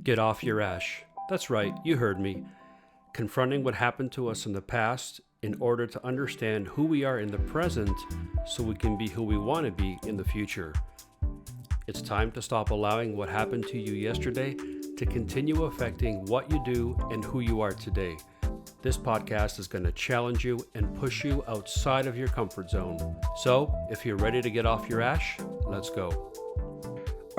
Get off your ash. That's right, you heard me. Confronting what happened to us in the past in order to understand who we are in the present so we can be who we want to be in the future. It's time to stop allowing what happened to you yesterday to continue affecting what you do and who you are today. This podcast is going to challenge you and push you outside of your comfort zone. So, if you're ready to get off your ash, let's go.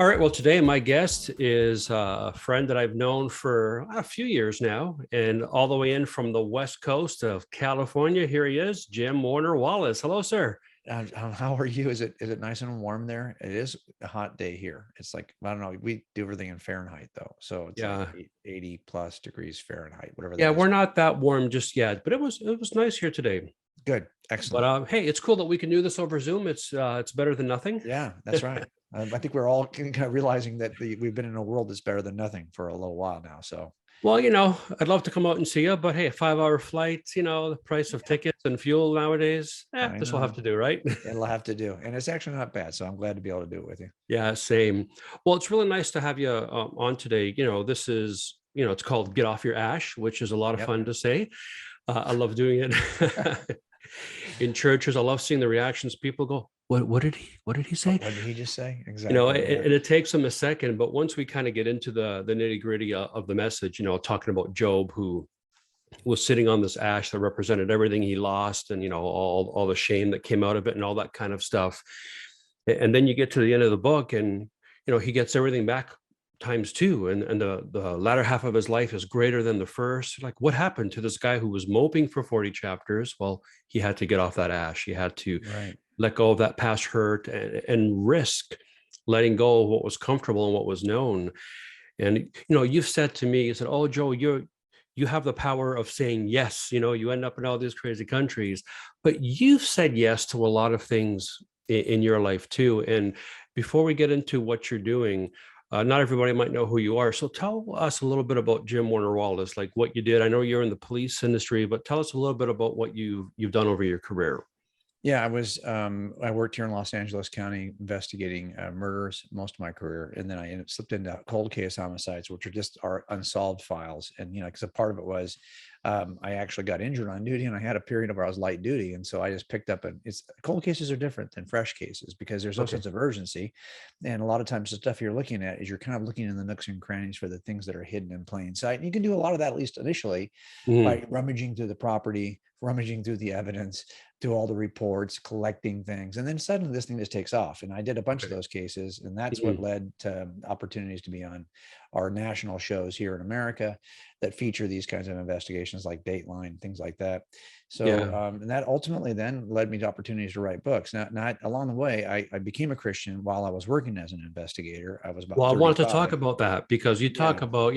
All right. Well, today my guest is a friend that I've known for a few years now, and all the way in from the West Coast of California. Here he is, J Warner Wallace. Hello, sir. How are you? Is it nice and warm there? It is a hot day here. It's like, I don't know. We do everything in Fahrenheit though, so it's like Yeah. 80 plus degrees Fahrenheit, whatever Yeah, that is. we're not that warm just yet, but it was nice here today. Good, But excellent. hey, it's cool that we can do this over Zoom. It's better than nothing. Yeah, that's right. I think we're all kind of realizing that we've been in a world that's better than nothing for a little while now. So Well, I'd love to come out and see you, but hey, a 5-hour flight, the price of yeah, tickets and fuel nowadays, I this will have know to do, right? it'll have to do, and it's actually not bad. So I'm glad to be able to do it with you. Yeah, same. Well, it's really nice to have you on today. This is, it's called Get Off Your Ash, which is a lot of Yep. fun to say. I love doing it in churches. I love seeing the reactions. People go, what did he say? What did he just say? Exactly. And it takes them a second, but once we kind of get into the nitty gritty of the message, talking about Job, who was sitting on this ash that represented everything he lost, and all the shame that came out of it and all that kind of stuff. And then you get to the end of the book, and he gets everything back times two, and the latter half of his life is greater than the first. Like, what happened to this guy who was moping for 40 chapters? Well, he had to get off that ash. He had to Right. let go of that past hurt and risk letting go of what was comfortable and what was known. And you've said to me, you said, "Oh, Joe, you have the power of saying yes. You end up in all these crazy countries, but you've said yes to a lot of things in your life too." And before we get into what you're doing, not everybody might know who you are. So tell us a little bit about J Warner Wallace, like what you did. I know you're in the police industry, but tell us a little bit about what you've done over your career. Yeah, I worked here in Los Angeles County investigating murders most of my career. And then slipped into cold case homicides, which are just our unsolved files. And, because a part of it was I actually got injured on duty and I had a period where I was light duty. And so I just picked up cold cases are different than fresh cases because there's no Okay. sense of urgency. And a lot of times the stuff you're looking at is you're kind of looking in the nooks and crannies for the things that are hidden in plain sight. And you can do a lot of that, at least initially, Mhm. by rummaging through the property, rummaging through the evidence, do all the reports, collecting things. And then suddenly this thing just takes off. And I did a bunch of Okay. those cases. And that's what Mhm. led to opportunities to be on our national shows here in America that feature these kinds of investigations like Dateline, things like that. So, Yeah. and that ultimately then led me to opportunities to write books. Now, not along the way, I became a Christian while I was working as an investigator. I was about Well, I wanted to talk 35. about that because you talk Yeah. about,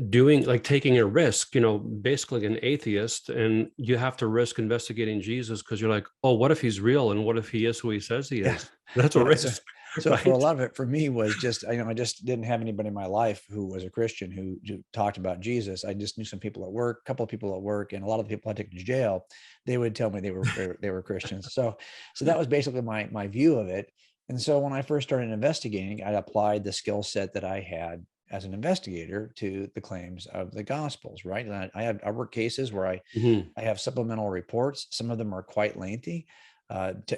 doing, like, taking a risk, basically an atheist, and you have to risk investigating Jesus because you're like, oh, what if he's real? And what if he is who he says he Yeah. is? That's a Yeah. So, risk, so for a right? lot of it, for me was just, I just didn't have anybody in my life who was a Christian who talked about Jesus. I just knew some people at work, a couple of people at work, and a lot of the people I took to jail, they would tell me they were Christians. So that was basically my view of it. And so when I first started investigating, I applied the skill set that I had as an investigator to the claims of the Gospels, right? And I work cases where Mhm. I have supplemental reports. Some of them are quite lengthy,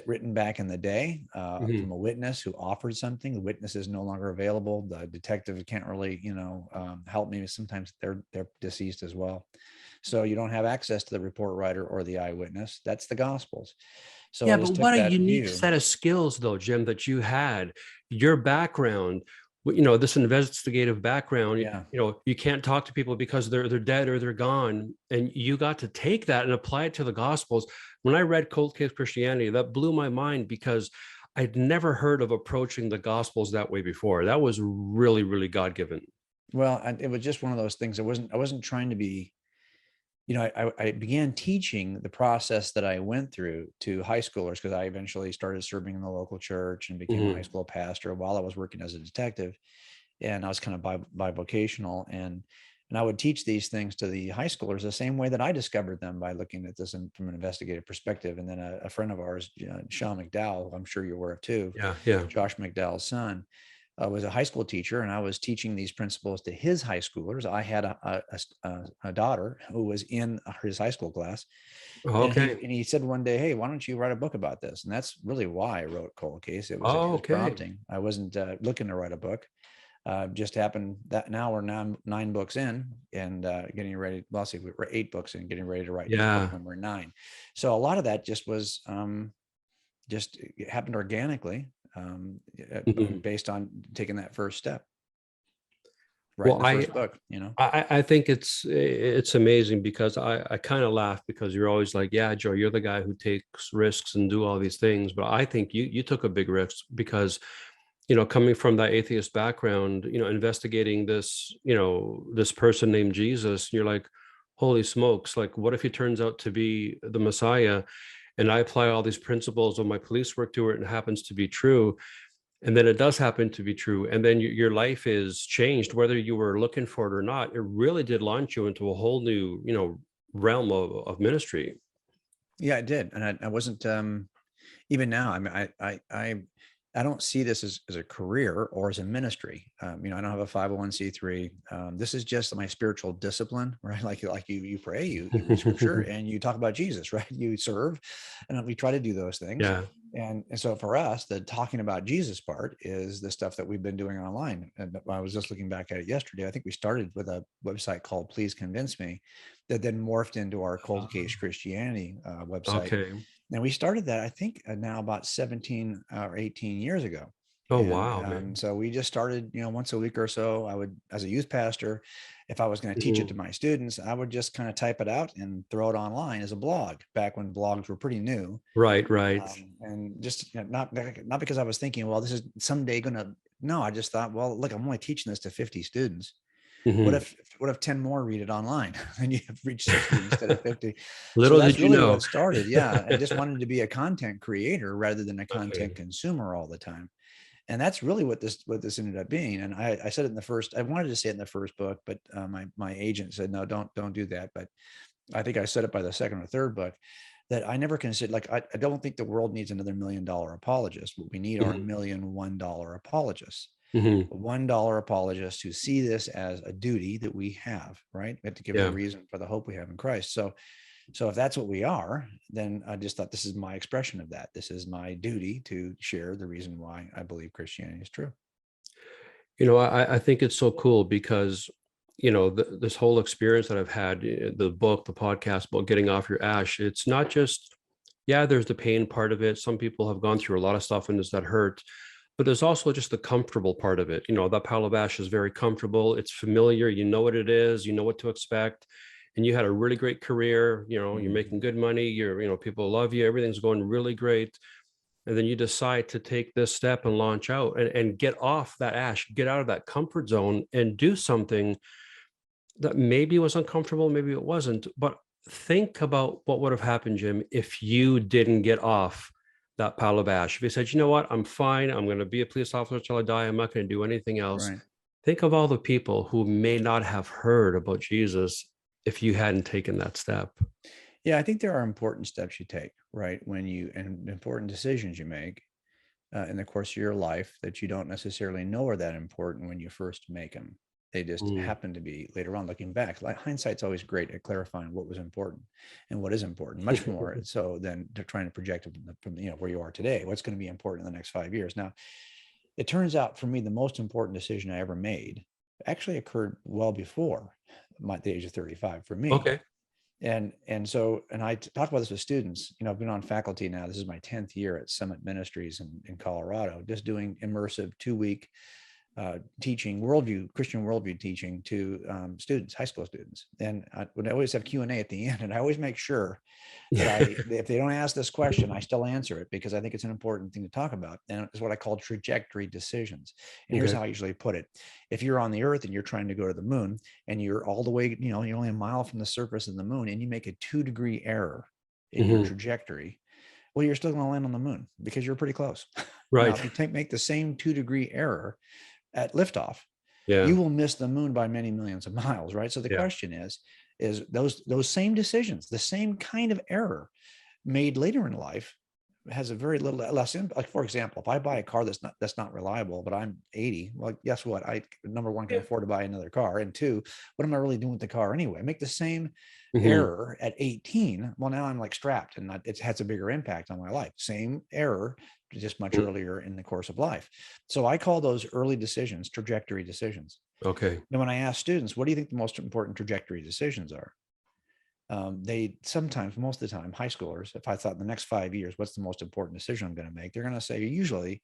written back in the day from Mhm. a witness who offered something. The witness is no longer available. The detective can't really, help me. Sometimes they're deceased as well, so you don't have access to the report writer or the eyewitness. That's the Gospels. So Yeah, I but just took what a that unique view. set of skills, though, Jim, that you had. Your background, this investigative background. Yeah. You can't talk to people because they're dead or they're gone, and you got to take that and apply it to the Gospels. When I read Cold Case Christianity, that blew my mind because I'd never heard of approaching the Gospels that way before. That was really, really God given. Well, it was just one of those things. I wasn't trying to be, I began teaching the process that I went through to high schoolers because I eventually started serving in the local church and became a high Mhm. school pastor while I was working as a detective. And I was kind of bivocational, and I would teach these things to the high schoolers the same way that I discovered them by looking at this from an investigative perspective. And then a friend of ours, Sean McDowell, who I'm sure you're aware of too, Yeah, yeah. Josh McDowell's son, was a high school teacher, and I was teaching these principles to his high schoolers. I had a daughter who was in his high school class, and Okay. he said one day, "Hey, why don't you write a book about this?" And that's really why I wrote Cold Case. It was Okay. prompting. I wasn't looking to write a book. Just happened that now we're nine books in, and getting ready. Well, see, we're 8 books in, getting ready to write book Yeah. number 9. So a lot of that just was just it happened organically, Mhm. based on taking that first step, writing Well, the first book. You know. I think it's amazing because I kind of laugh because you're always like, yeah, Joe, you're the guy who takes risks and do all these things. But I think you took a big risk because, coming from that atheist background, investigating this, this person named Jesus, you're like, holy smokes, like what if he turns out to be the Messiah? And I apply all these principles of my police work to it and it happens to be true. And then it does happen to be true, and then your life is changed whether you were looking for it or not. It really did launch you into a whole new realm of ministry. Yeah, it did, and I wasn't. Even now, I mean, I don't see this as a career or as a ministry. I don't have a 501c3. This is just my spiritual discipline, right? Like you pray, you read scripture, and you talk about Jesus, right? You serve, and we try to do those things. Yeah. And so for us, the talking about Jesus part is the stuff that we've been doing online. And I was just looking back at it yesterday. I think we started with a website called Please Convince Me, that then morphed into our Cold Case Christianity website. Okay. And we started that, I think, now about 17 or 18 years ago. Oh, And wow, man. so we just started, once a week or so. I would, as a youth pastor, if I was going to teach it to Mhm. my students, I would just kind of type it out and throw it online as a blog back when blogs were pretty new. Right, right. And just not because I was thinking, well, this is someday going to, no, I just thought, well, look, I'm only teaching this to 50 students. What Mhm. if 10 more read it online and you have reached 60 instead of 50? So Little that's did you really know. what started. Yeah. I just wanted to be a content creator rather than a content Okay. consumer all the time. And that's really what this ended up being. And I said it in the first, I wanted to say it in the first book, but my agent said, no, don't do that. But I think I said it by the second or third book, that I never considered, like, I don't think the world needs another $1 million apologist. What we need are Mhm. $1,000,001 apologists. Mhm. $1 apologists who see this as a duty that we have, right? We have to give the Yeah. reason for the hope we have in Christ. So if that's what we are, then I just thought, this is my expression of that. This is my duty to share the reason why I believe Christianity is true. I think it's so cool because, this whole experience that I've had, the book, the podcast about getting off your ash, it's not just, yeah, there's the pain part of it. Some people have gone through a lot of stuff and does that hurt, but there's also just the comfortable part of it. That pile of ash is very comfortable. It's familiar. You know what it is. You know what to expect. And you had a really great career. You're Mhm. making good money. People love you. Everything's going really great. And then you decide to take this step and launch out and get off that ash, get out of that comfort zone and do something that maybe was uncomfortable, maybe it wasn't. But think about what would have happened, Jim, if you didn't get off that pile of ash. If you said, you know what, I'm fine, I'm going to be a police officer till I die, I'm not going to do anything else. Right. Think of all the people who may not have heard about Jesus if you hadn't taken that step. Yeah, I think there are important steps you take, right? And important decisions you make in the course of your life that you don't necessarily know are that important when you first make them. They just Mm. happen to be later on looking back. Like, hindsight's always great at clarifying what was important and what is important, much more so than to trying to project it from where you are today. What's going to be important in the next 5 years? Now, it turns out for me, the most important decision I ever made actually occurred well before the age of 35 for me. Okay. And I talk about this with students. I've been on faculty now. This is my 10th year at Summit Ministries in Colorado, just doing immersive 2-week teaching, Christian worldview teaching to students, high school students. And I always have Q&A at the end, and I always make sure that if they don't ask this question, I still answer it, because I think it's an important thing to talk about. And it's what I call trajectory decisions. And here's Okay. how I usually put it. If you're on the earth and you're trying to go to the moon, and you're all the way, you're only a mile from the surface of the moon, and you make a 2-degree error in your Mhm. trajectory, well, you're still going to land on the moon because you're pretty close. Now, Right. if you make the same 2-degree error at liftoff, Yeah. you will miss the moon by many millions of miles, right? So the Yeah. question is those same decisions, the same kind of error made later in life, has a very little less impact. Like, for example, if I buy a car that's not reliable, but I'm 80, well, guess what? I, number one, can Yeah. afford to buy another car. And two, what am I really doing with the car anyway? I make the same Hmm. error at 18. Well, now I'm like strapped, and it has a bigger impact on my life. Same error, just much earlier in the course of life. So I call those early decisions trajectory decisions. Okay. And when I ask students, what do you think the most important trajectory decisions are? They sometimes, most of the time, high schoolers, if I thought the next 5 years, what's the most important decision I'm going to make? They're going to say usually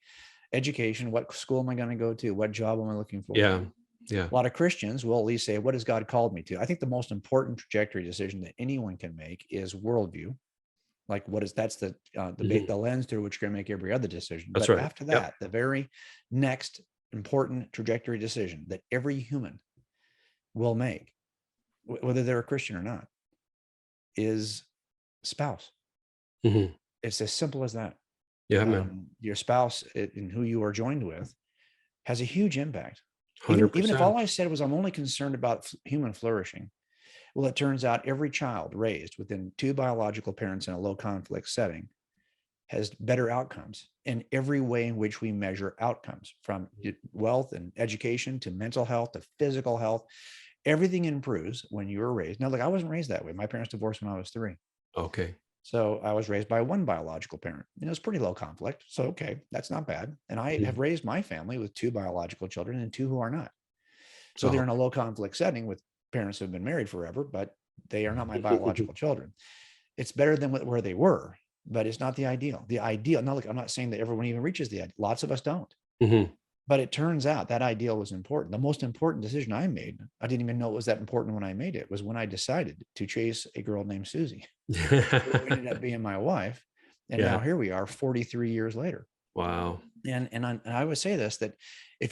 education. What school am I going to go to? What job am I looking for? Yeah. Yeah. A lot of Christians will at least say, what has God called me to? I think the most important trajectory decision that anyone can make is worldview. Like, what is, that's Hmm. the lens through which you're going to make every other decision. That's But right. after Yep. that, the very next important trajectory decision that every human will make, whether they're a Christian or not, is spouse. Hmm. It's as simple as that. Yeah, man. Your spouse and who you are joined with has a huge impact. Even if 100%. all I said was I'm only concerned about human flourishing, well, it turns out every child raised within two biological parents in a low conflict setting has better outcomes in every way in which we measure outcomes, from wealth and education to mental health to physical health. Everything improves when you were raised. Now, look, I wasn't raised that way. My parents divorced when I was 3. Okay. So I was raised by one biological parent. It was pretty low conflict. So, okay, that's not bad. And I have Mhm. raised my family with 2 biological children and 2 who are not. So Oh. they're in a low conflict setting with parents who have been married forever, but they are not my biological children. It's better than where they were, but it's not the ideal. The ideal, now look, I'm not saying that everyone even reaches the ideal. Lots of us don't. Hmm. But it turns out that ideal was important. The most important decision I made, I didn't even know it was that important when I made it, was when I decided to chase a girl named Susie, who ended up being my wife. And Yeah. now here we are 43 years later. Wow. And I would say this, that if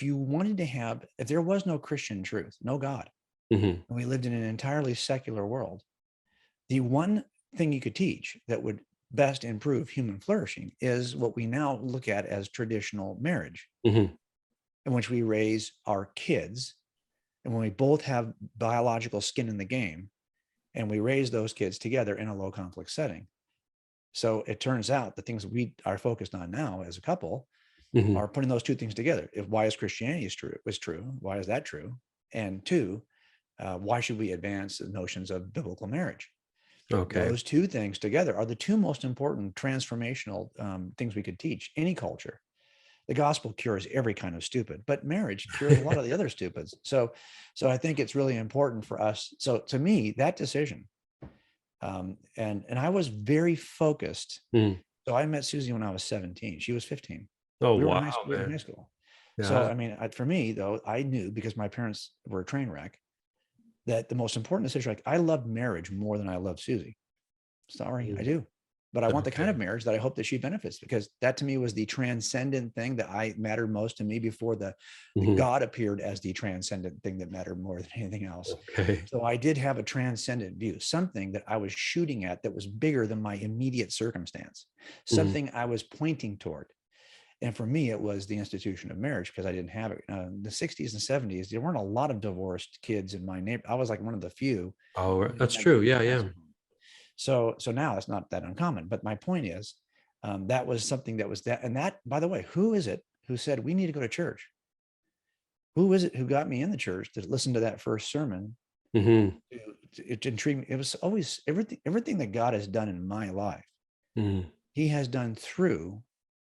there was no Christian truth, no God, Hmm. and we lived in an entirely secular world, the one thing you could teach that would best improve human flourishing is what we now look at as traditional marriage, Hmm. in which we raise our kids, and when we both have biological skin in the game, and we raise those kids together in a low conflict setting. So it turns out the things we are focused on now as a couple Hmm. are putting those two things together. Why is Christianity true? Why is that true? And two, why should we advance the notions of biblical marriage? Okay. Those two things together are the two most important transformational things we could teach any culture. The gospel cures every kind of stupid, but marriage cures a lot of the other stupids. So I think it's really important for us. So to me, that decision, and I was very focused. Mm. So I met Susie when I was 17. She was 15. Oh, We were in wow, high school. We were in high man. school. So Yeah. I mean, for me though, I knew, because my parents were a train wreck, that the most important decision, like, I love marriage more than I love Susie. Sorry, I Mm. do. But I want the kind Okay. of marriage that I hope that she benefits, because that to me was the transcendent thing that I mattered most to me, before the Mhm. God appeared as the transcendent thing that mattered more than anything else. Okay. So I did have a transcendent view, something that I was shooting at that was bigger than my immediate circumstance, Mhm. something I was pointing toward. And for me, it was the institution of marriage, because I didn't have it. In the 60s and 70s, there weren't a lot of divorced kids in my neighborhood. I was like one of the few Oh, who didn't that's have true. kids in Yeah, a yeah. foster home. So now it's not that uncommon. But my point is, that was something that was that. And that, by the way, who is it who said we need to go to church? Who is it who got me in the church to listen to that first sermon? Mhm. To intrigue me. It was always everything that God has done in my life, Mhm. He has done through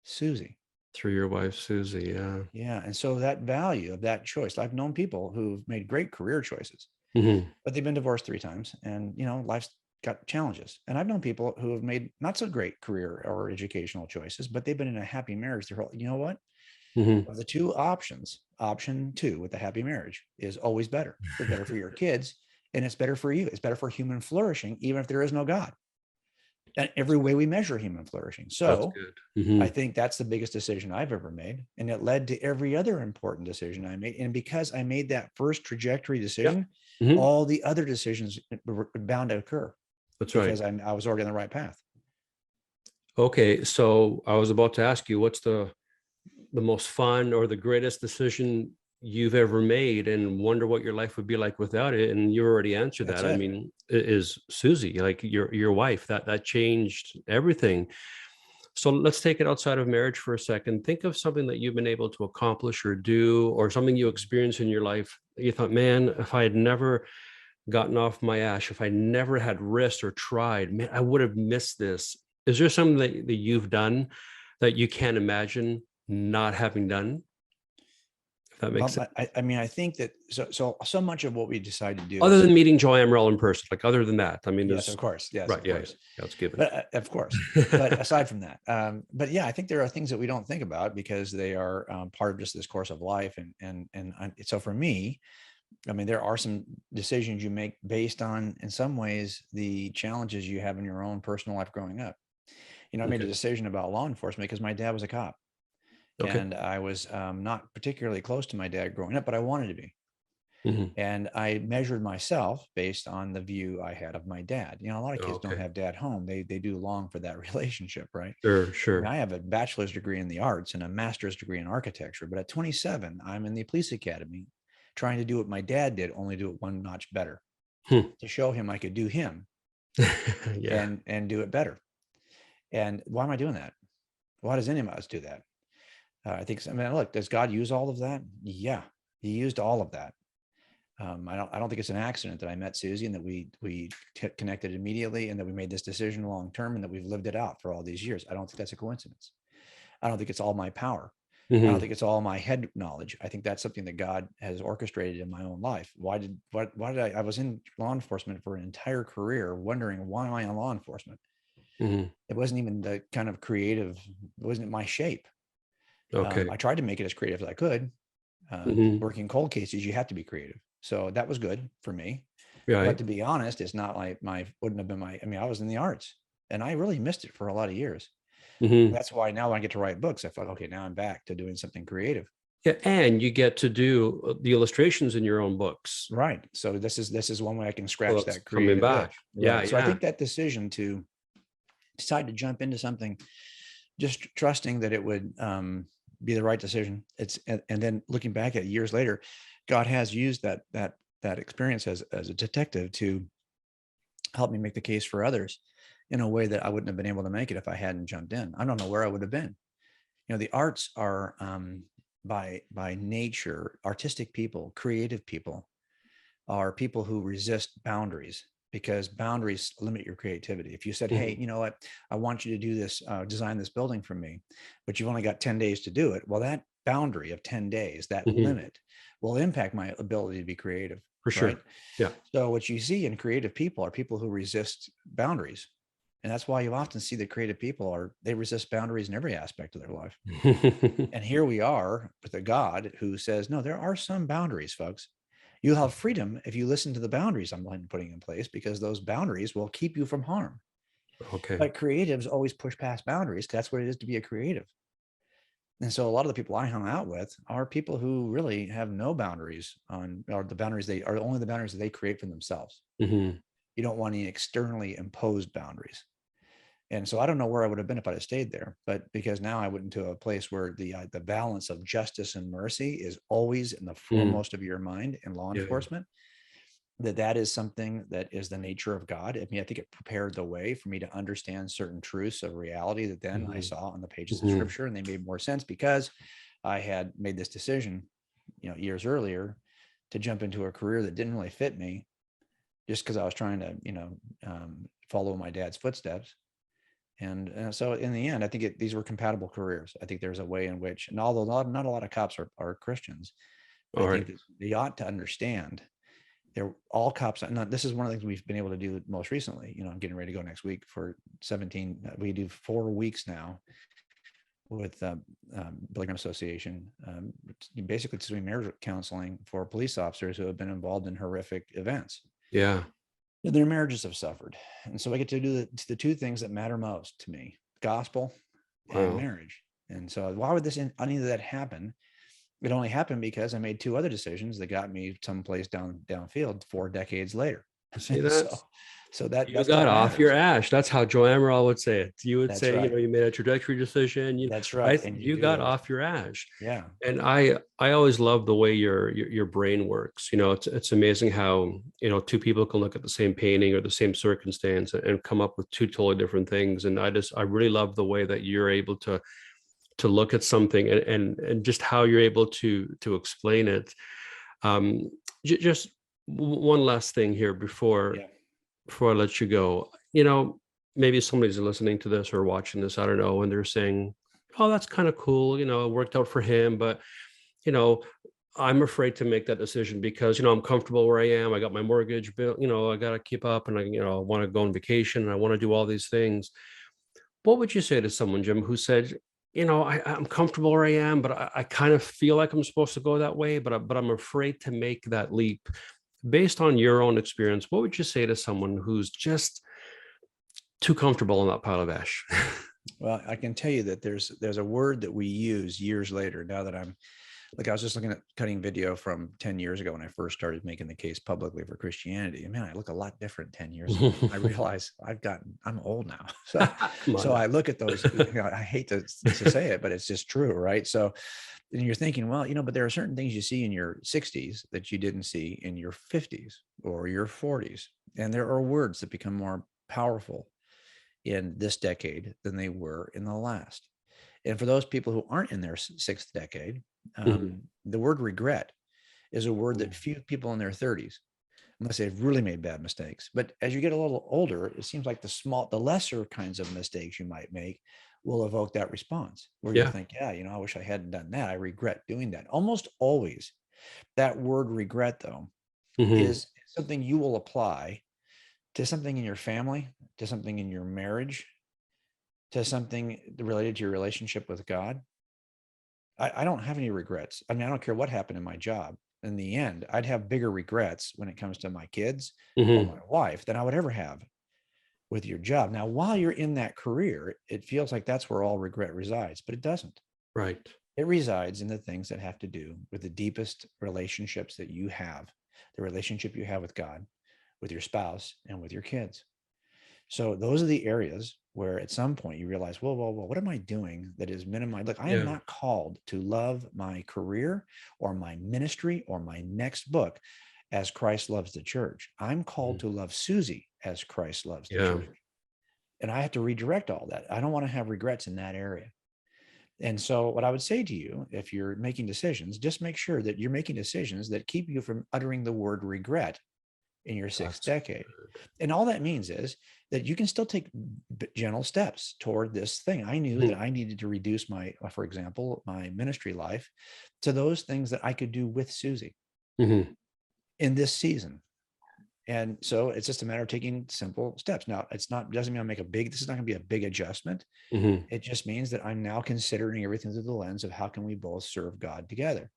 Susie. Through your wife, Susie. Yeah. Yeah. And so that value of that choice, I've known people who've made great career choices, Mhm. but they've been divorced 3 times, and life's got challenges. And I've known people who have made not so great career or educational choices, but they've been in a happy marriage their whole. You know what? Mhm. Of the two options, option two with the happy marriage is always better. It's better for your kids, and it's better for you. It's better for human flourishing, even if there is no God. And every way we measure human flourishing. That's So good. I Mhm. think that's the biggest decision I've ever made. And it led to every other important decision I made. And because I made that first trajectory Yep. decision, Mhm. all the other decisions were bound to occur, That's right. because I was already on the right path. Okay, so I was about to ask you, what's the most fun or the greatest decision you've ever made, and wonder what your life would be like without it? And you already answered That's that. I it. mean, it is Susie, like your wife, that changed everything. So let's take it outside of marriage for a second. Think of something that you've been able to accomplish or do, or something you experienced in your life that you thought, man, if I had never gotten off my ass, if I never had risked or tried, man, I would have missed this. Is there something that you've done that you can't imagine not having done? If that makes Well, sense. I mean, I think that so much of what we decide to do Other is, than meeting Joanne Merrill in person, like other than that, I mean, yes, of there's course. Yes, right. of Yeah. Yeah. course. Yeah, it's given. But of course, but aside from that, but yeah, I think there are things that we don't think about because they are part of just this course of life. So for me, I mean, there are some decisions you make based on, in some ways, the challenges you have in your own personal life growing up. You know, I made a Okay. decision about law enforcement because my dad was a cop, Okay. and I was not particularly close to my dad growing up, but I wanted to be. Hmm. And I measured myself based on the view I had of my dad. You know, a lot of kids don't Okay. have dad home. They do long for that relationship, right? Sure. I mean, Sure. I have a bachelor's degree in the arts and a master's degree in architecture, but at 27, I'm in the police academy trying to do what my dad did, only do it one notch better, Hmm. to show him I could do him Yeah. and do it better. And why am I doing that? Why does any of us do that? I mean, look, does God use all of that? Yeah, he used all of that. I don't think it's an accident that I met Susie and that we connected immediately and that we made this decision long term and that we've lived it out for all these years. I don't think that's a coincidence. I don't think it's all my power. I don't Hmm. think it's all my head knowledge. I think that's something that God has orchestrated in my own life. Why did I was in law enforcement for an entire career wondering, why am I in law enforcement? Hmm. It wasn't even the kind of creative, it wasn't my shape. Okay. I tried to make it as creative as I could. Hmm. Working cold cases, you have to be creative. So that was good for me. But Right. to be honest, it's not like wouldn't have been I mean, I was in the arts and I really missed it for a lot of years. Hmm. That's why now when I get to write books, I feel like, okay, now I'm back to doing something creative. Yeah, and you get to do the illustrations in your own books. Right. So this is one way I can So scratch that's that coming creative back. itch. Yeah. Right. So I Yeah. think that decision to decide to jump into something, just trusting that it would be the right decision. And then looking back at years later, God has used that experience as a detective to help me make the case for others in a way that I wouldn't have been able to make it if I hadn't jumped in. I don't know where I would have been. You know, the arts are by nature, artistic people, creative people are people who resist boundaries because boundaries limit your creativity. If you said, hey, Hmm. you know what, I want you to do this, design this building for me, but you've only got 10 days to do it. Well, that boundary of 10 days, that Hmm. limit will impact my ability to be creative, For right? sure. Yeah. So what you see in creative people are people who resist boundaries. And that's why you often see that creative people they resist boundaries in every aspect of their life. And here we are with a God who says, no, there are some boundaries, folks. You'll have freedom if you listen to the boundaries I'm putting in place because those boundaries will keep you from harm. Okay. But creatives always push past boundaries. That's what it is to be a creative. And so a lot of the people I hung out with are people who really have no boundaries or the boundaries they are only the boundaries that they create for themselves. Hmm. You don't want any externally imposed boundaries. And so I don't know where I would have been if I'd have stayed there, but because now I went into a place where the balance of justice and mercy is always in the Hmm. foremost of your mind in law Yeah. Yeah. enforcement, that is something that is the nature of God. I mean, I think it prepared the way for me to understand certain truths of reality that then I Hmm. saw on the pages of Hmm. scripture, and they made more sense because I had made this decision, years earlier to jump into a career that didn't really fit me just because I was trying to, follow my dad's footsteps. And so in the end, I think these were compatible careers. I think there's a way in which, and although not a lot of cops are Christians, I All think right. that they ought to understand they're all cops. Now, this is one of the things we've been able to do most recently. I'm getting ready to go next week for 17. We do 4 weeks now with Billy Graham Association, basically doing marriage counseling for police officers who have been involved in horrific events. Yeah. Their marriages have suffered. And so I get to do the two things that matter most to me, gospel and Wow. marriage. And so why would any of that happen? It only happened because I made two other decisions that got me someplace downfield 4 decades later. See so, that? so that You stuff got off your matters. ash. That's how Joe Amaral would say it. You would That's say, right. you made a trajectory decision. That's right. And you You do got it. off your ash. Yeah. And I always love the way your brain works. It's amazing how, two people can look at the same painting or the same circumstance and come up with two totally different things. And I really love the way that you're able to look at something and just how you're able to explain it. Um, just one last thing here Yeah. before I let you go. Maybe somebody's listening to this or watching this, I don't know, and they're saying, "Oh, that's kind of cool. It worked out for him, but you know, I'm afraid to make that decision because I'm comfortable where I am. I got my mortgage bill. I got to keep up, and I want to go on vacation, and I want to do all these things." What would you say to someone, Jim, who said, I'm comfortable where I am, but I kind of feel like I'm supposed to go that way, but I'm afraid to make that leap. Based on your own experience, what would you say to someone who's just too comfortable in that pile of ash? Well, I can tell you that there's a word that we use years later. Now that I was just looking at cutting video from 10 years ago when I first started making the case publicly for Christianity. And man, I look a lot different 10 years ago. I realize I'm old now. So, Come on so now. I look at those, I hate to say it, but it's just true. Right. So then you're thinking, well, but there are certain things you see in your 60s that you didn't see in your 50s or your 40s. And there are words that become more powerful in this decade than they were in the last. And for those people who aren't in their sixth decade, Mhm. the word regret is a word that few people in their 30s, unless they've really made bad mistakes. But as you get a little older, it seems like the lesser kinds of mistakes you might make will evoke that response where you'll Yeah. think, yeah, I wish I hadn't done that. I regret doing that. Almost always that word regret, though, Hmm. is something you will apply to something in your family, to something in your marriage, to something related to your relationship with God. I don't have any regrets. I mean, I don't care what happened in my job. In the end, I'd have bigger regrets when it comes to my kids or Hmm. my wife than I would ever have with your job. Now, while you're in that career, it feels like that's where all regret resides, but it doesn't. Right. It resides in the things that have to do with the deepest relationships that you have, the relationship you have with God, with your spouse, and with your kids. So those are the areas where at some point you realize, whoa, what am I doing that is minimized? Look, I am Yeah. not called to love my career or my ministry or my next book as Christ loves the church. I'm called Mhm. to love Susie as Christ loves the Yeah. church. And I have to redirect all that. I don't want to have regrets in that area. And so, what I would say to you, if you're making decisions, just make sure that you're making decisions that keep you from uttering the word regret in your sixth That's decade. And all that means is that you can still take gentle steps toward this thing. I knew that Mhm. I needed to reduce for example, my ministry life to those things that I could do with Susie Mhm. in this season. And so it's just a matter of taking simple steps. Now, doesn't mean this is not going to be a big adjustment. Mhm. It just means that I'm now considering everything through the lens of how can we both serve God together.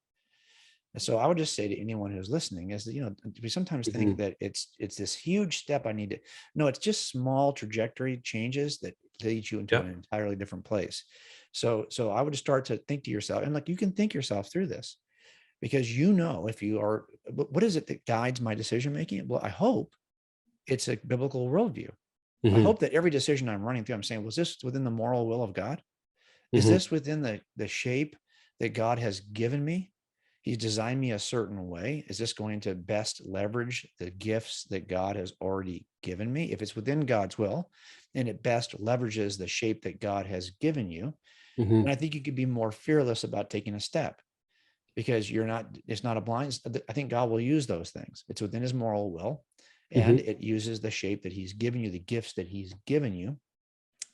So I would just say to anyone who's listening is that, we sometimes think Mhm. that it's this huge step I need to, no, it's just small trajectory changes that lead you into Yeah. an entirely different place. So I would just start to think to yourself, and like, you can think yourself through this because, if you are, what is it that guides my decision making? Well, I hope it's a biblical worldview. I Mhm. hope that every decision I'm running through, I'm saying, was this within the moral will of God? Is Mhm. this within the shape that God has given me? He's designed me a certain way. Is this going to best leverage the gifts that God has already given me? If it's within God's will and it best leverages the shape that God has given you, then Mhm. I think you could be more fearless about taking a step because it's not a blind. I think God will use those things. It's within his moral will and Mhm. it uses the shape that he's given you, the gifts that he's given you.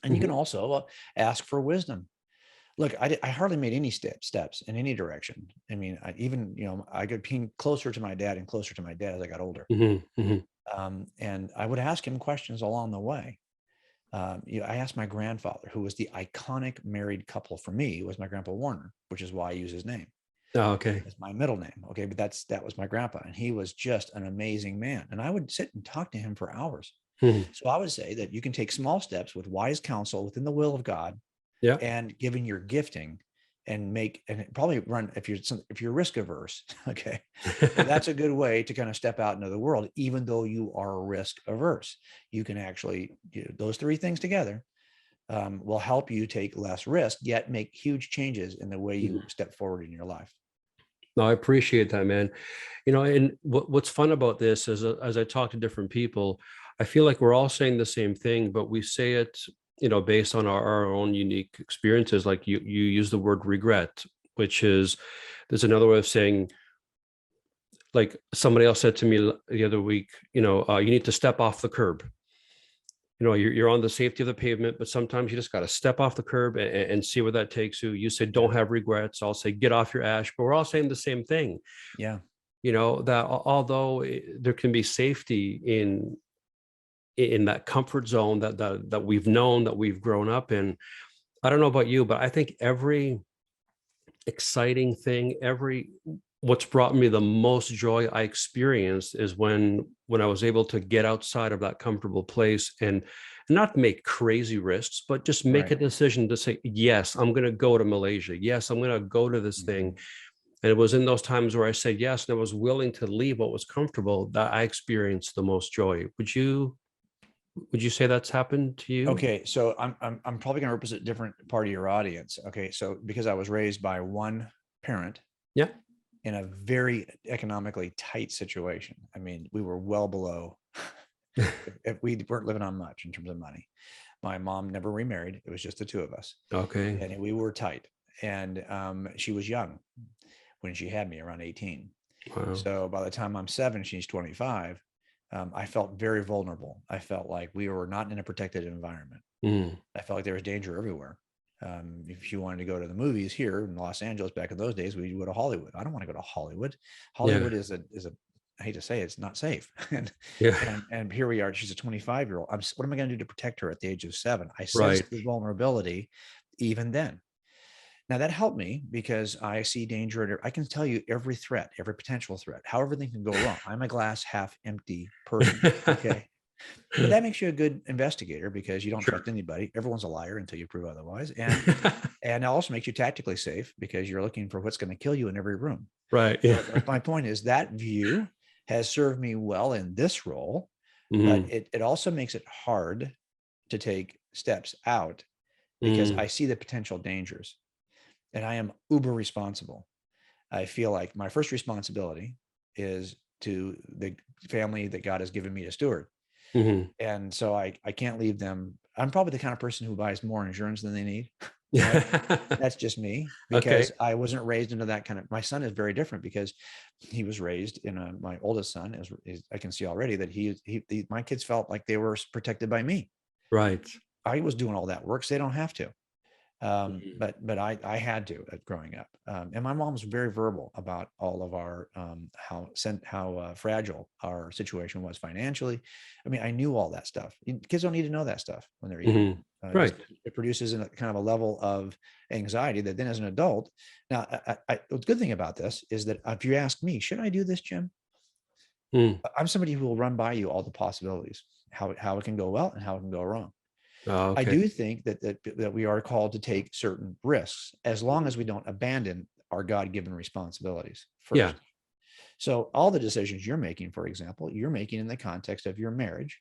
And you can Mhm. also ask for wisdom. Look, I hardly made any steps in any direction. I mean, I got being closer to my dad and closer to my dad as I got older. Mhm. Mhm. And I would ask him questions along the way. I asked my grandfather, who was the iconic married couple for me, was my grandpa Warner, which is why I use his name Oh, okay. as my middle name. Okay, but that was my grandpa, and he was just an amazing man. And I would sit and talk to him for hours. Mhm. So I would say that you can take small steps with wise counsel within the will of God Yeah. and given your gifting and probably run, if you're risk averse, okay, that's a good way to kind of step out into the world. Even though you are risk averse, you can actually those three things together will help you take less risk, yet make huge changes in the way you step forward in your life. No, I appreciate that, man. And what's fun about this is, as I talk to different people, I feel like we're all saying the same thing, but we say it, based on our own unique experiences. Like you use the word regret, which is, there's another way of saying, like somebody else said to me the other week, you need to step off the curb. You're on the safety of the pavement, but sometimes you just got to step off the curb and see where that takes you. You say, don't have regrets. I'll say, get off your ash, but we're all saying the same thing. Yeah. That although there can be safety in that comfort zone that we've known, that we've grown up in. I don't know about you, but I think every exciting thing, what's brought me the most joy I experienced is when I was able to get outside of that comfortable place and not make crazy risks, but just make a decision to say, yes, I'm going to go to Malaysia. Yes, I'm going to go to this thing. And it was in those times where I said yes, and I was willing to leave what was comfortable, that I experienced the most joy. Would you say that's happened to you? Okay, so I'm probably going to represent a different part of your audience. Okay, so because I was raised by one parent, Yeah. in a very economically tight situation. I mean, we were well below. If we weren't living on much in terms of money. My mom never remarried. It was just the two of us. Okay. And we were tight. And she was young when she had me, around 18. Wow. So by the time I'm 7, she's 25. I felt very vulnerable. I felt like we were not in a protected environment. I felt like there was danger everywhere. If you wanted to go to the movies here in Los Angeles back in those days, we would go to Hollywood. I don't want to go to Hollywood. Hollywood is a I hate to say it's not safe. and here we are. She's a 25-year-old. What am I going to do to protect her at the age of 7? I sensed the vulnerability even then. Now that helped me because I see danger. I can tell you every threat, every potential threat, how everything can go wrong. I'm a glass half empty person. Okay. But that makes you a good investigator because you don't trust anybody. Everyone's a liar until you prove otherwise. And it also makes you tactically safe because you're looking for what's going to kill you in every room. Right. So my point is that view has served me well in this role, but it also makes it hard to take steps out because I see the potential dangers and I am uber responsible. I feel like my first responsibility is to the family that God has given me to steward. And so I can't leave them. I'm probably the kind of person who buys more insurance than they need. That's just me because I wasn't raised into that kind of. My son is very different because he was raised in my oldest son is I can see already that my kids felt like they were protected by me. Right. I was doing all that work, so they don't have to. But I had to growing up. And my mom was very verbal about all of our how fragile our situation was financially. I mean, I knew all that stuff. Kids don't need to know that stuff when they're young. Right. It produces a kind of a level of anxiety that then as an adult. Now, the good thing about this is that if you ask me, should I do this, Jim? I'm somebody who will run by you all the possibilities, how it can go well and how it can go wrong. I do think that we are called to take certain risks as long as we don't abandon our God-given responsibilities first. Yeah. So all the decisions you're making, for example, you're making in the context of your marriage,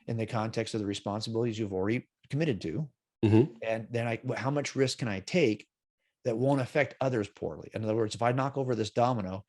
in the context of the responsibilities you've already committed to. And then how much risk can I take that won't affect others poorly? In other words, if I knock over this domino,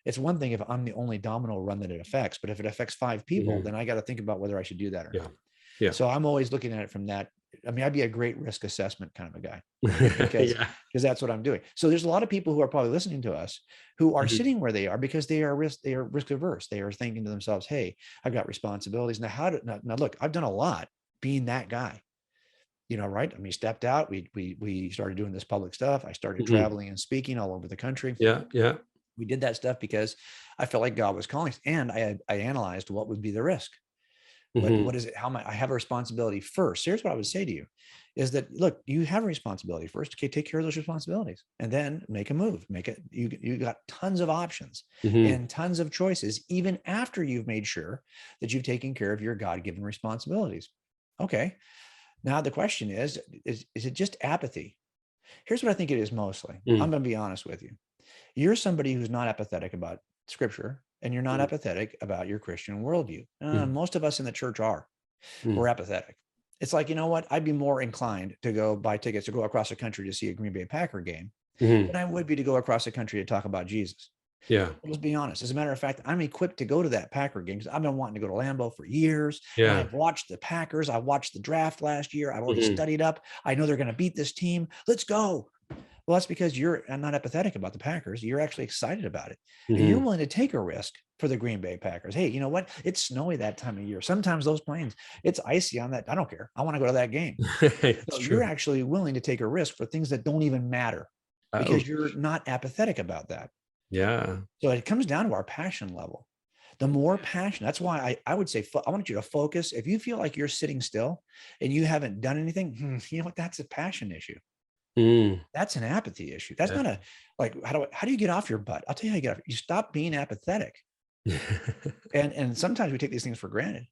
it's one thing if I'm the only domino run that it affects, but if it affects 5 people, then I got to think about whether I should do that or not. Yeah. So I'm always looking at it from that. I mean, I'd be a great risk assessment kind of a guy because that's what I'm doing. So there's a lot of people who are probably listening to us who are sitting where they are because they are risk averse. They are thinking to themselves, hey, I've got responsibilities. Now, now look, I've done a lot being that guy, right? I mean, stepped out, we started doing this public stuff. I started traveling and speaking all over the country. Yeah. We did that stuff because I felt like God was calling us, and I analyzed what would be the risk. What is it? I have a responsibility first. Here's what I would say to you is that, look, you have a responsibility first. Okay. Take care of those responsibilities and then make a move, you got tons of options and tons of choices, even after you've made sure that you've taken care of your God-given responsibilities. Okay. Now the question is it just apathy? Here's what I think it is mostly. I'm Mm, going to be honest with you. You're somebody who's not apathetic about scripture, and you're not mm, apathetic about your Christian worldview. mm, Most of us in the church are. We're mm, apathetic. It's like, you know what? I'd be more inclined to go buy tickets to go across the country to see a Green Bay Packer game mm. than I would be to go across the country to talk about Jesus. Yeah. Let's be honest. As a matter of fact, I'm equipped to go to that Packer game because I've been wanting to go to Lambeau for years, and Yeah. I've watched the Packers. I watched the draft last year. I've already Mhm, studied up. I know they're going to beat this team. Let's go. Well, that's because you're not apathetic about the Packers. You're actually excited about it. And you're mhm. willing to take a risk for the Green Bay Packers. Hey, you know what? It's snowy that time of year. Sometimes those planes, it's icy on that. I don't care. I want to go to that game. It's So you're true. actually willing to take a risk for things that don't even matter Oh, because you're not apathetic about that. yeah. So it comes down to our passion level. The more passion, that's why I would say, I want you to focus. If you feel like you're sitting still and you haven't done anything, you know what? That's a passion issue. Mm. That's an apathy issue. That's Yeah. not a, like, how do you get off your butt? I'll tell you how you get off. You stop being apathetic. And sometimes we take these things for granted.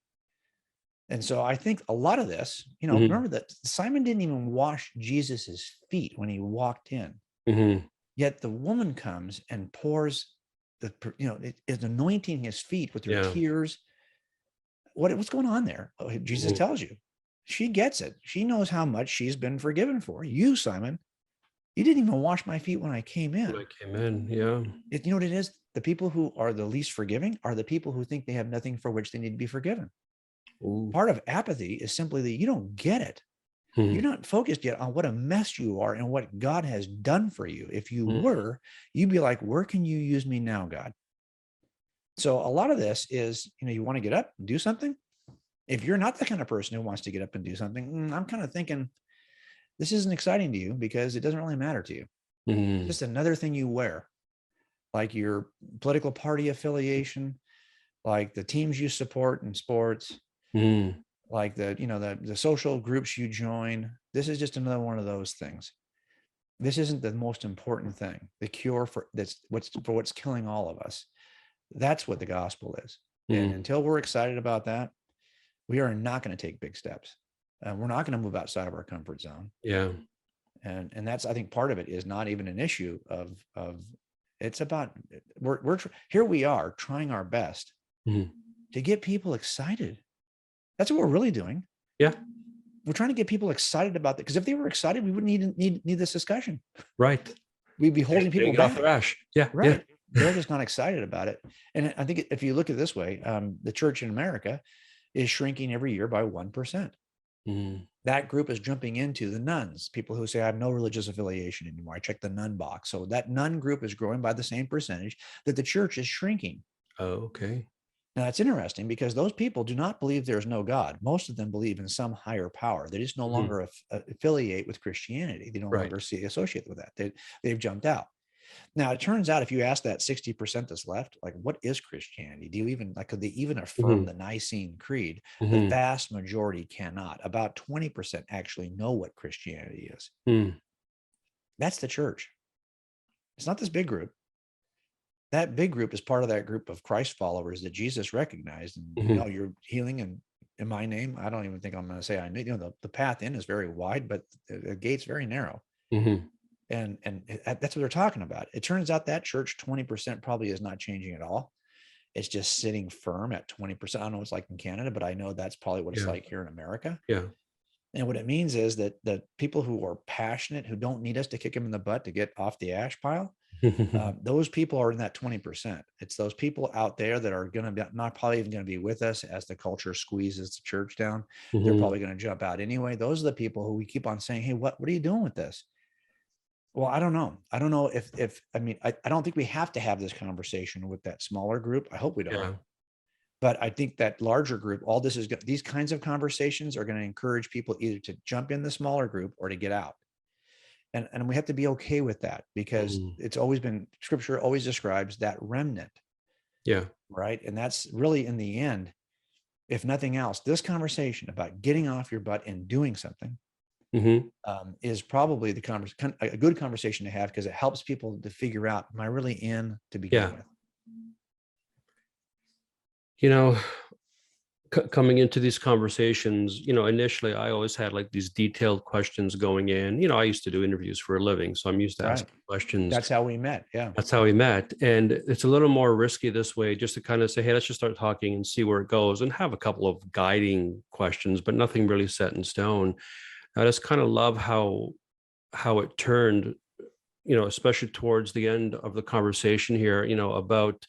And so I think a lot of this, Mhm, remember that Simon didn't even wash Jesus's feet when he walked in. mhm. Yet the woman comes and pours is anointing his feet with her Yeah. tears. What's going on there? Oh, Jesus Mhm. tells you. She gets it. She knows how much she's been forgiven for. You, Simon, you didn't even wash my feet when I came When in. I came in, yeah. You know what it is? The people who are the least forgiving are the people who think they have nothing for which they need to be forgiven. Ooh. Part of apathy is simply that you don't get it. You're Mhm, not focused yet on what a mess you are and what God has done for you. If you mm, were, you'd be like, where can you use me now, God? So a lot of this is, you want to get up and do something. If you're not the kind of person who wants to get up and do something, I'm kind of thinking this isn't exciting to you because it doesn't really matter to you. It's mhm, just another thing you wear, like your political party affiliation, like the teams you support in sports, mhm, like the social groups you join. This is just another one of those things. This isn't the most important thing. The cure for what's killing all of us. That's what the gospel is. And mhm. until we're excited about that, we are not going to take big steps. We're not going to move outside of our comfort zone. Yeah. And that's, I think, part of it is not even an issue of it's about here we are trying our best Mhm. to get people excited. That's what we're really doing. Yeah. We're trying to get people excited about that, because if they were excited, we wouldn't need this discussion. Right. We'd be holding They people get off their back. ash. Yeah, yeah. Right. They're just not excited about it. And I think if you look at it this way, the church in America is shrinking every year by 1%. Mhm, That group is jumping into the nuns, people who say, I have no religious affiliation anymore. I check the nun box. So that nun group is growing by the same percentage that the church is shrinking. oh, okay. Now, it's interesting because those people do not believe there's no God. Most of them believe in some higher power. They just no Mhm. longer affiliate with Christianity. They no Right. longer associate with that. They've jumped out. Now, it turns out if you ask that 60% that's left, like, what is Christianity? Do you even, like, could they even affirm Mhm, the Nicene Creed? The mhm, vast majority cannot. About 20% actually know what Christianity is. mm. That's the church. It's not this big group. That big group is part of that group of Christ followers that Jesus recognized. And, Mhm, you're healing in my name. I don't even think I'm going to say I need, the path in is very wide, but the gate's very narrow. mhm. And that's what they're talking about. It turns out that church 20% probably is not changing at all. It's just sitting firm at 20%. I don't know what it's like in Canada, but I know that's probably what it's Yeah, like here in America. yeah. And what it means is that the people who are passionate, who don't need us to kick them in the butt to get off the ash pile, those people are in that 20%. It's those people out there that are going to be not probably even going to be with us as the culture squeezes the church down. They're Mhm. probably going to jump out anyway. Those are the people who we keep on saying, hey, what are you doing with this? Well, I don't know. I don't know if I mean, I don't think we have to have this conversation with that smaller group. I hope we don't. Yeah. But I think that larger group, all this is these kinds of conversations are going to encourage people either to jump in the smaller group or to get out. And we have to be okay with that, because Mhm. it's always been, scripture always describes that remnant, Yeah. right? And that's really, in the end, if nothing else, this conversation about getting off your butt and doing something Mhm. is probably a good conversation to have, because it helps people to figure out, am I really in to begin Yeah. with? You know, coming into these conversations, initially I always had like these detailed questions going in. I used to do interviews for a living, so I'm used to asking questions. That's how we met. Yeah. That's how we met. And it's a little more risky this way, just to kind of say, hey, let's just start talking and see where it goes, and have a couple of guiding questions, but nothing really set in stone. I just kind of love how it turned, especially towards the end of the conversation here, about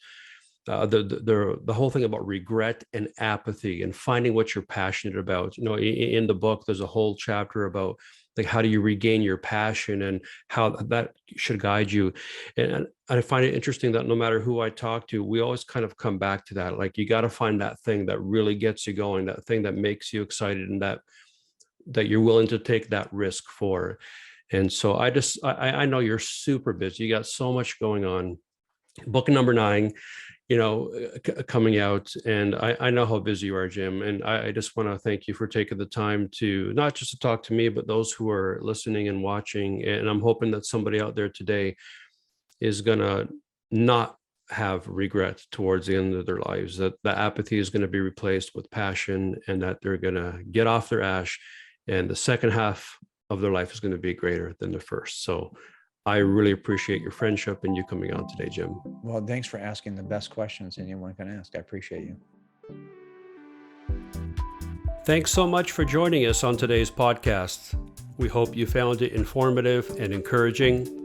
the whole thing about regret and apathy and finding what you're passionate about. In the book, there's a whole chapter about like how do you regain your passion and how that should guide you. And I find it interesting that no matter who I talk to, we always kind of come back to that. Like, you got to find that thing that really gets you going, that thing that makes you excited, and that you're willing to take that risk for. And so I know you're super busy. You got so much going on. Book number 9, coming out. And I know how busy you are, Jim. And I just want to thank you for taking the time to not just to talk to me, but those who are listening and watching. And I'm hoping that somebody out there today is going to not have regret towards the end of their lives, that the apathy is going to be replaced with passion, and that they're going to get off their ash, and the second half of their life is going to be greater than the first. So I really appreciate your friendship and you coming on today, Jim. Well, thanks for asking the best questions anyone can ask. I appreciate you. Thanks so much for joining us on today's podcast. We hope you found it informative and encouraging.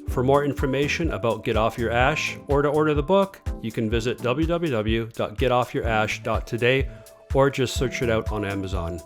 For more information about Get Off Your Ash, or to order the book, you can visit www.getoffyourash.today, or just search it out on Amazon.